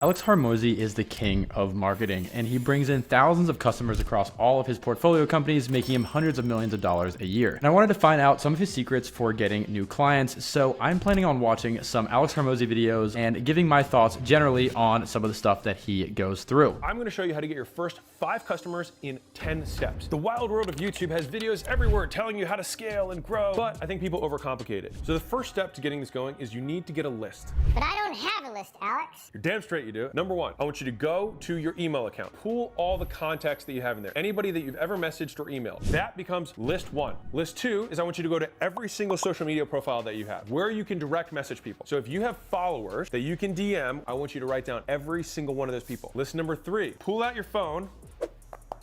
Alex Hormozi is the king of marketing, and he brings in thousands of customers across all of his portfolio companies, making him hundreds of millions of dollars a year. And I wanted to find out some of his secrets for getting new clients, so I'm planning on watching some Alex Hormozi videos and giving my thoughts generally on some of the stuff that he goes through. I'm going to show you how to get your first 5 customers in 10 steps. The wild world of YouTube has videos everywhere telling you how to scale and grow, but I think people overcomplicate it. So the first step to getting this going is you need to get a list. But I don't have a list, Alex. You're damn straight you do. Number 1, I want you to go to your email account. Pull all the contacts that you have in there. Anybody that you've ever messaged or emailed. That becomes list 1. List 2 is I want you to go to every single social media profile that you have, where you can direct message people. So if you have followers that you can DM, I want you to write down every single one of those people. List number 3, pull out your phone,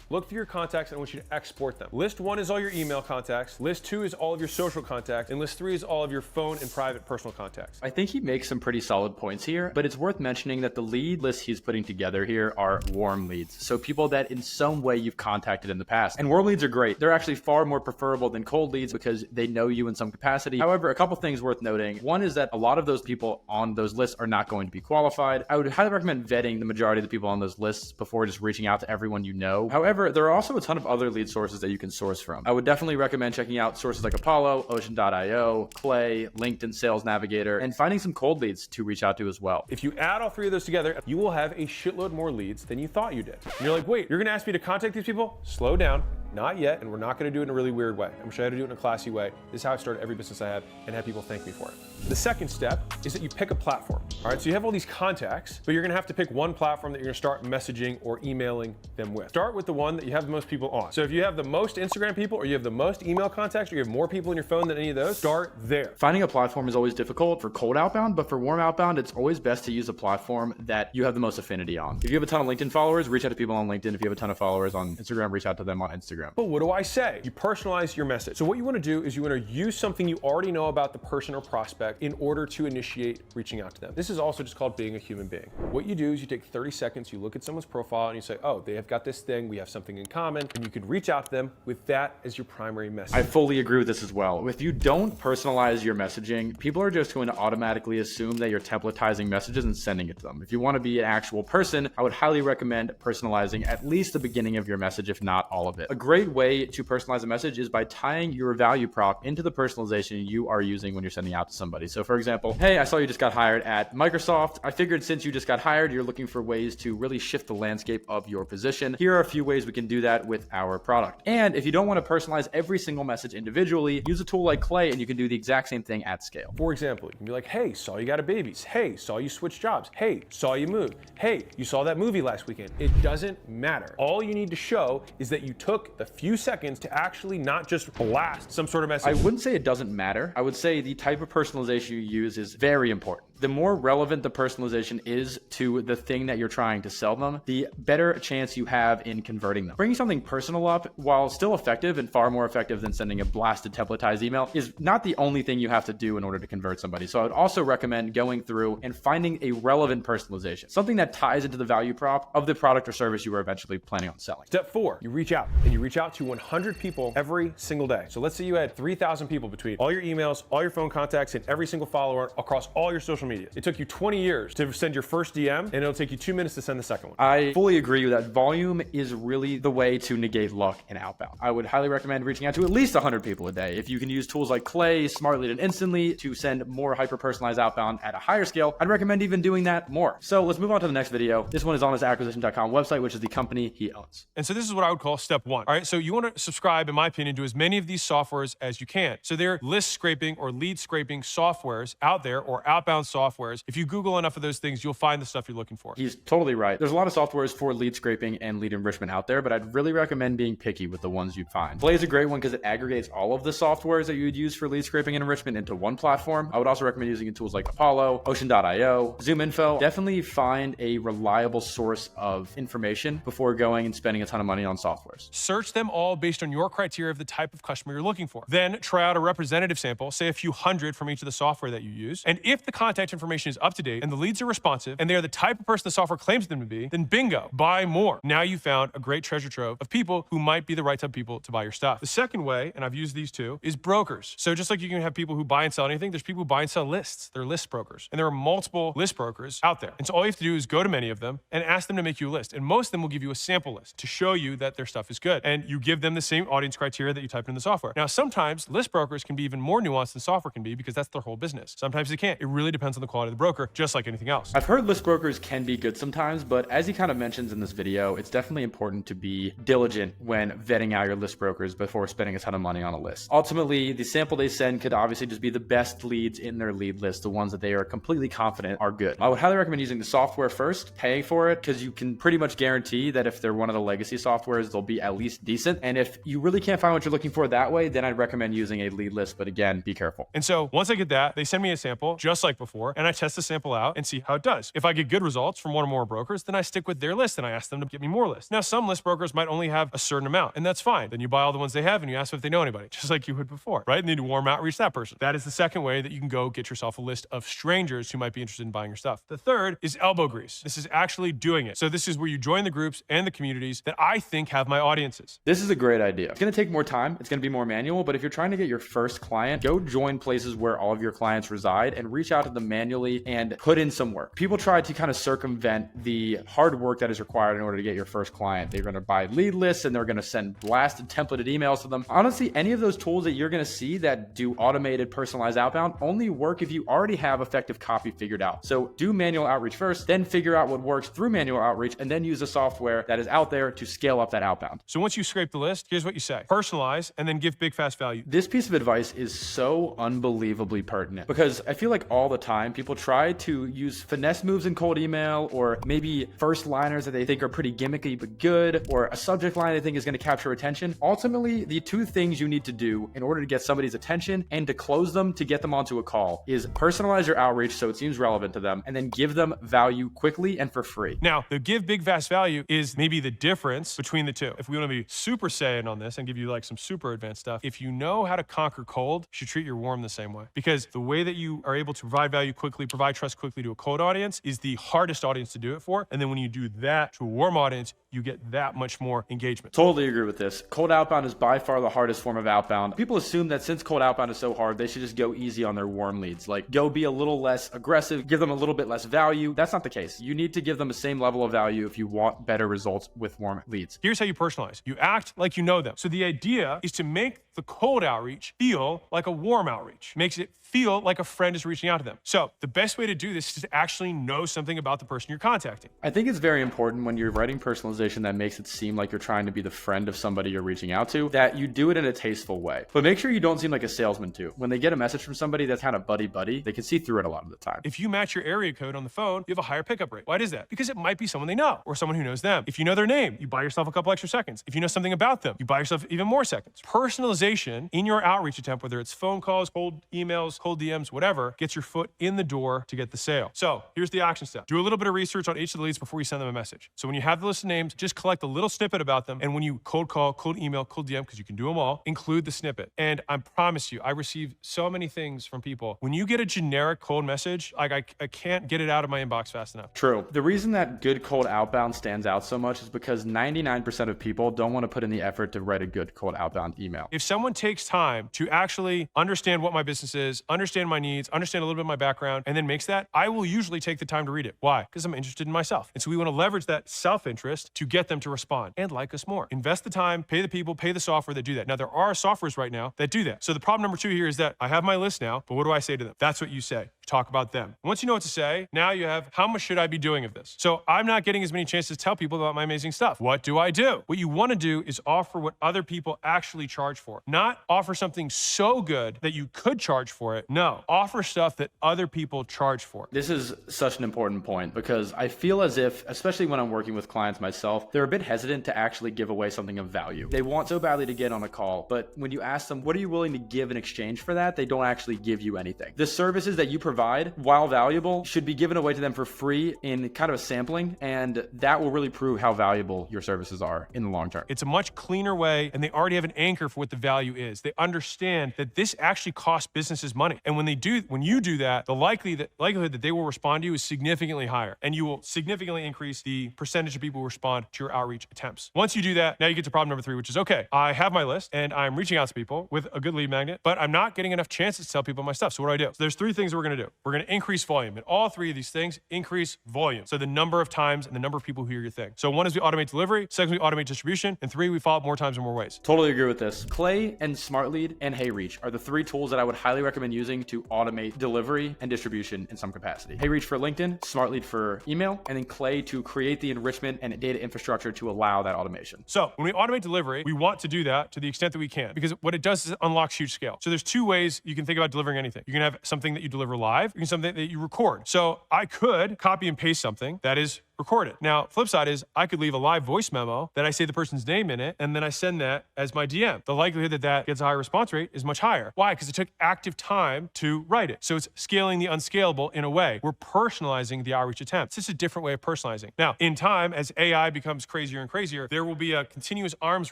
look for your contacts, and I want you to export them. List 1 is all your email contacts. List 2 is all of your social contacts. And list 3 is all of your phone and private personal contacts. I think he makes some pretty solid points here, but it's worth mentioning that the lead lists he's putting together here are warm leads. So people that in some way you've contacted in the past. And warm leads are great. They're actually far more preferable than cold leads because they know you in some capacity. However, a couple things worth noting. One is that a lot of those people on those lists are not going to be qualified. I would highly recommend vetting the majority of the people on those lists before just reaching out to everyone you know. However, there are also a ton of other lead sources that you can source from. I would definitely recommend checking out sources like Apollo, Ocean.io, Clay, LinkedIn Sales Navigator, and finding some cold leads to reach out to as well. If you add all 3 of those together, you will have a shitload more leads than you thought you did. And you're like, wait, you're gonna ask me to contact these people? Slow down. Not yet, and we're not gonna do it in a really weird way. I'm gonna show you how to do it in a classy way. This is how I started every business I have and had people thank me for it. The second step is that you pick a platform. All right, so you have all these contacts, but you're gonna have to pick one platform that you're gonna start messaging or emailing them with. Start with the one that you have the most people on. So if you have the most Instagram people, or you have the most email contacts, or you have more people in your phone than any of those, start there. Finding a platform is always difficult for cold outbound, but for warm outbound, it's always best to use a platform that you have the most affinity on. If you have a ton of LinkedIn followers, reach out to people on LinkedIn. If you have a ton of followers on Instagram, reach out to them on Instagram. But what do I say? You personalize your message. So what you want to do is you want to use something you already know about the person or prospect in order to initiate reaching out to them. This is also just called being a human being. What you do is you take 30 seconds, you look at someone's profile and you say, oh, they have got this thing, we have something in common, and you can reach out to them with that as your primary message. I fully agree with this as well. If you don't personalize your messaging, people are just going to automatically assume that you're templatizing messages and sending it to them. If you want to be an actual person, I would highly recommend personalizing at least the beginning of your message, if not all of it. A great way to personalize a message is by tying your value prop into the personalization you are using when you're sending out to somebody. So for example, hey, I saw you just got hired at Microsoft. I figured since you just got hired, you're looking for ways to really shift the landscape of your position. Here are a few ways we can do that with our product. And if you don't want to personalize every single message individually, use a tool like Clay and you can do the exact same thing at scale. For example, you can be like, hey, saw you got a baby. Hey, saw you switch jobs. Hey, saw you move. Hey, you saw that movie last weekend. It doesn't matter. All you need to show is that you took the few seconds to actually not just blast some sort of message. I wouldn't say it doesn't matter. I would say the type of personalization you use is very important. The more relevant the personalization is to the thing that you're trying to sell them, the better chance you have in converting them. Bringing something personal up, while still effective and far more effective than sending a blasted templatized email, is not the only thing you have to do in order to convert somebody. So I would also recommend going through and finding a relevant personalization, something that ties into the value prop of the product or service you are eventually planning on selling. Step 4, you reach out, and you reach out to 100 people every single day. So let's say you had 3,000 people between all your emails, all your phone contacts, and every single follower across all your social media. It took you 20 years to send your first DM, and it'll take you 2 minutes to send the second one. I fully agree with that. Volume is really the way to negate luck in outbound. I would highly recommend reaching out to at least 100 people a day. If you can use tools like Clay, Smartly, and Instantly to send more hyper-personalized outbound at a higher scale, I'd recommend even doing that more. So let's move on to the next video. This one is on his acquisition.com website, which is the company he owns. And so this is what I would call step 1. All right, so you want to subscribe, in my opinion, to as many of these softwares as you can. So they're list scraping or lead scraping softwares out there, or outbound softwares. If you Google enough of those things, you'll find the stuff you're looking for. He's totally right. There's a lot of softwares for lead scraping and lead enrichment out there, but I'd really recommend being picky with the ones you find. Clay is a great one because it aggregates all of the softwares that you would use for lead scraping and enrichment into one platform. I would also recommend using tools like Apollo, Ocean.io, ZoomInfo. Definitely find a reliable source of information before going and spending a ton of money on softwares. Search them all based on your criteria of the type of customer you're looking for. Then try out a representative sample, say a few hundred from each of the software that you use. And if the contact contact information is up to date and the leads are responsive and they are the type of person the software claims them to be, then bingo, buy more. Now you found a great treasure trove of people who might be the right type of people to buy your stuff. The second way, and I've used these too, is brokers. So just like you can have people who buy and sell anything, there's people who buy and sell lists. They're list brokers. And there are multiple list brokers out there. And so all you have to do is go to many of them and ask them to make you a list. And most of them will give you a sample list to show you that their stuff is good. And you give them the same audience criteria that you typed in the software. Now, sometimes list brokers can be even more nuanced than software can be because that's their whole business. Sometimes they can't. It really depends on the quality of the broker, just like anything else. I've heard list brokers can be good sometimes, but as he kind of mentions in this video, it's definitely important to be diligent when vetting out your list brokers before spending a ton of money on a list. Ultimately, the sample they send could obviously just be the best leads in their lead list, the ones that they are completely confident are good. I would highly recommend using the software first, paying for it, because you can pretty much guarantee that if they're one of the legacy softwares, they'll be at least decent. And if you really can't find what you're looking for that way, then I'd recommend using a lead list. But again, be careful. And so once I get that, they send me a sample just like before, and I test the sample out and see how it does. If I get good results from one or more brokers, then I stick with their list and I ask them to get me more lists. Now, some list brokers might only have a certain amount, and that's fine. Then you buy all the ones they have and you ask them if they know anybody, just like you would before, right? And then you warm outreach that person. That is the second way that you can go get yourself a list of strangers who might be interested in buying your stuff. The third is elbow grease. This is actually doing it. So this is where you join the groups and the communities that I think have my audiences. This is a great idea. It's going to take more time. It's going to be more manual, but if you're trying to get your first client, go join places where all of your clients reside and reach out to them manually and put in some work. People try to kind of circumvent the hard work that is required in order to get your first client. They're going to buy lead lists and they're going to send blasted templated emails to them. Honestly, any of those tools that you're going to see that do automated personalized outbound only work if you already have effective copy figured out. So do manual outreach first, then figure out what works through manual outreach, and then use the software that is out there to scale up that outbound. So once you scrape the list, here's what you say. Personalize and then give big, fast value. This piece of advice is so unbelievably pertinent because I feel like all the time people try to use finesse moves in cold email, or maybe first liners that they think are pretty gimmicky but good, or a subject line they think is going to capture attention. Ultimately, the two things you need to do in order to get somebody's attention and to close them, to get them onto a call, is personalize your outreach so it seems relevant to them, and then give them value quickly and for free. Now, the give big, fast value is maybe the difference between the two. If we want to be super Saiyan on this and give you like some super advanced stuff, if you know how to conquer cold, you should treat your warm the same way. Because the way that you are able to provide value quickly, provide trust quickly to a cold audience is the hardest audience to do it for. And then when you do that to a warm audience, you get that much more engagement. Totally agree with this. Cold outbound is by far the hardest form of outbound. People assume that since cold outbound is so hard, they should just go easy on their warm leads. Like, go be a little less aggressive, give them a little bit less value. That's not the case. You need to give them the same level of value if you want better results with warm leads. Here's how you personalize. You act like you know them. So the idea is to make the cold outreach feel like a warm outreach. Makes it feel like a friend is reaching out to them. So the best way to do this is to actually know something about the person you're contacting. I think it's very important when you're writing personalization that makes it seem like you're trying to be the friend of somebody you're reaching out to, that you do it in a tasteful way. But make sure you don't seem like a salesman too. When they get a message from somebody that's kind of buddy-buddy, they can see through it a lot of the time. If you match your area code on the phone, you have a higher pickup rate. Why is that? Because it might be someone they know or someone who knows them. If you know their name, you buy yourself a couple extra seconds. If you know something about them, you buy yourself even more seconds. Personalization in your outreach attempt, whether it's phone calls, cold emails, cold DMs, whatever, gets your foot in the door to get the sale. So here's the action step. Do a little bit of research on each of the leads before you send them a message. So when you have the list of names, just collect a little snippet about them. And when you cold call, cold email, cold DM, because you can do them all, include the snippet. And I promise you, I receive so many things from people. When you get a generic cold message, like I can't get it out of my inbox fast enough. True. The reason that good cold outbound stands out so much is because 99% of people don't want to put in the effort to write a good cold outbound email. If someone takes time to actually understand what my business is, understand my needs, understand a little bit of my background, and then makes that, I will usually take the time to read it. Why? Because I'm interested in myself. And so we want to leverage that self-interest to get them to respond and like us more. Invest the time, pay the people, pay the software that do that. Now, there are softwares right now that do that. So the problem number 2 here is that I have my list now, but what do I say to them? That's what you say. Talk about them. Once you know what to say, now you have, how much should I be doing of this? So I'm not getting as many chances to tell people about my amazing stuff. What do I do? What you want to do is offer what other people actually charge for. Not offer something so good that you could charge for it. No, offer stuff that other people charge for. This is such an important point because I feel as if, especially when I'm working with clients myself, they're a bit hesitant to actually give away something of value. They want so badly to get on a call, but when you ask them, what are you willing to give in exchange for that? They don't actually give you anything. The services that you provide, while valuable, should be given away to them for free in kind of a sampling, and that will really prove how valuable your services are in the long term. It's a much cleaner way, and they already have an anchor for what the value value is. They understand that this actually costs businesses money. And when you do that, the likelihood that they will respond to you is significantly higher. And you will significantly increase the percentage of people who respond to your outreach attempts. Once you do that, now you get to problem number 3, which is, okay, I have my list and I'm reaching out to people with a good lead magnet, but I'm not getting enough chances to tell people my stuff. So what do I do? So there's 3 things that we're going to do. We're going to increase volume. And all 3 of these things increase volume. So the number of times and the number of people who hear your thing. So 1 is we automate delivery. 2nd, we automate distribution. And 3, we follow up more times in more ways. Totally agree with this. Clay and SmartLead and HeyReach are the 3 tools that I would highly recommend using to automate delivery and distribution in some capacity. HeyReach for LinkedIn, SmartLead for email, and then Clay to create the enrichment and data infrastructure to allow that automation. So when we automate delivery, we want to do that to the extent that we can, because what it does is it unlocks huge scale. So there's 2 ways you can think about delivering anything. You can have something that you deliver live, you can have something that you record. So I could copy and paste something that is recorded. Now, flip side is I could leave a live voice memo that I say the person's name in it, and then I send that as my DM. The likelihood that that gets a high response rate is much higher. Why? Because it took active time to write it. So it's scaling the unscalable in a way. We're personalizing the outreach attempts. This is a different way of personalizing. Now, in time, as AI becomes crazier and crazier, there will be a continuous arms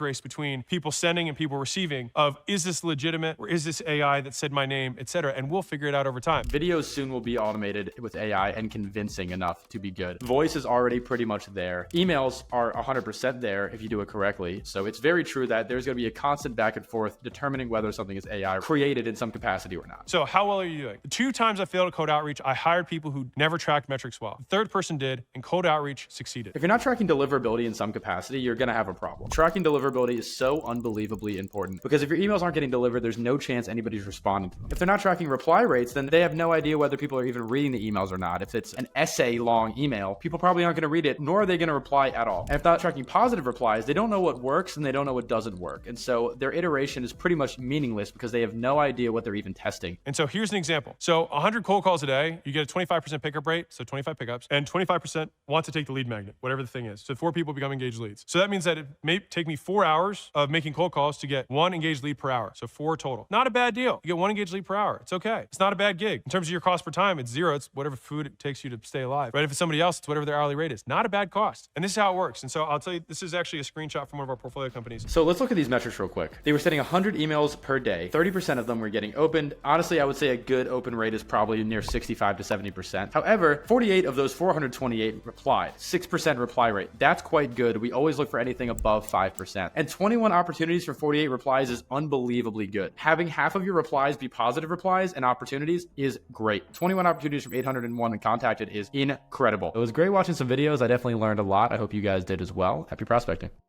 race between people sending and people receiving of, is this legitimate or is this AI that said my name, etc. And we'll figure it out over time. Videos soon will be automated with AI and convincing enough to be good. Voice is already pretty much there. Emails are 100% there if you do it correctly. So it's very true that there's going to be a constant back and forth determining whether something is AI created in some capacity or not. So how well are you doing? The 2 times I failed at cold outreach, I hired people who never tracked metrics well. The 3rd person did, and cold outreach succeeded. If you're not tracking deliverability in some capacity, you're going to have a problem. Tracking deliverability is so unbelievably important because if your emails aren't getting delivered, there's no chance anybody's responding to them. If they're not tracking reply rates, then they have no idea whether people are even reading the emails or not. If it's an essay long email, people probably aren't going to read it, nor are they going to reply at all. And if not tracking positive replies, they don't know what works and they don't know what doesn't work. And so their iteration is pretty much meaningless because they have no idea what they're even testing. And so here's an example. So 100 cold calls a day, you get a 25% pickup rate, so 25 pickups, and 25% want to take the lead magnet, whatever the thing is. So 4 people become engaged leads. So that means that it may take me 4 hours of making cold calls to get 1 engaged lead per hour. So 4 total. Not a bad deal. You get 1 engaged lead per hour. It's okay. It's not a bad gig. In terms of your cost per time, it's 0. It's whatever food it takes you to stay alive. Right? If it's somebody else, it's whatever their hourly rate is. Not a bad cost. And this is how it works. And so I'll tell you, this is actually a screenshot from one of our portfolio companies. So let's look at these metrics real quick. They were sending 100 emails per day. 30% of them were getting opened. Honestly, I would say a good open rate is probably near 65 to 70%. However, 48 of those 428 replied. 6% reply rate. That's quite good. We always look for anything above 5%. And 21 opportunities for 48 replies is unbelievably good. Having half of your replies be positive replies and opportunities is great. 21 opportunities from 801 and contacted is incredible. It was great watching some videos. I definitely learned a lot. I hope you guys did as well. Happy prospecting.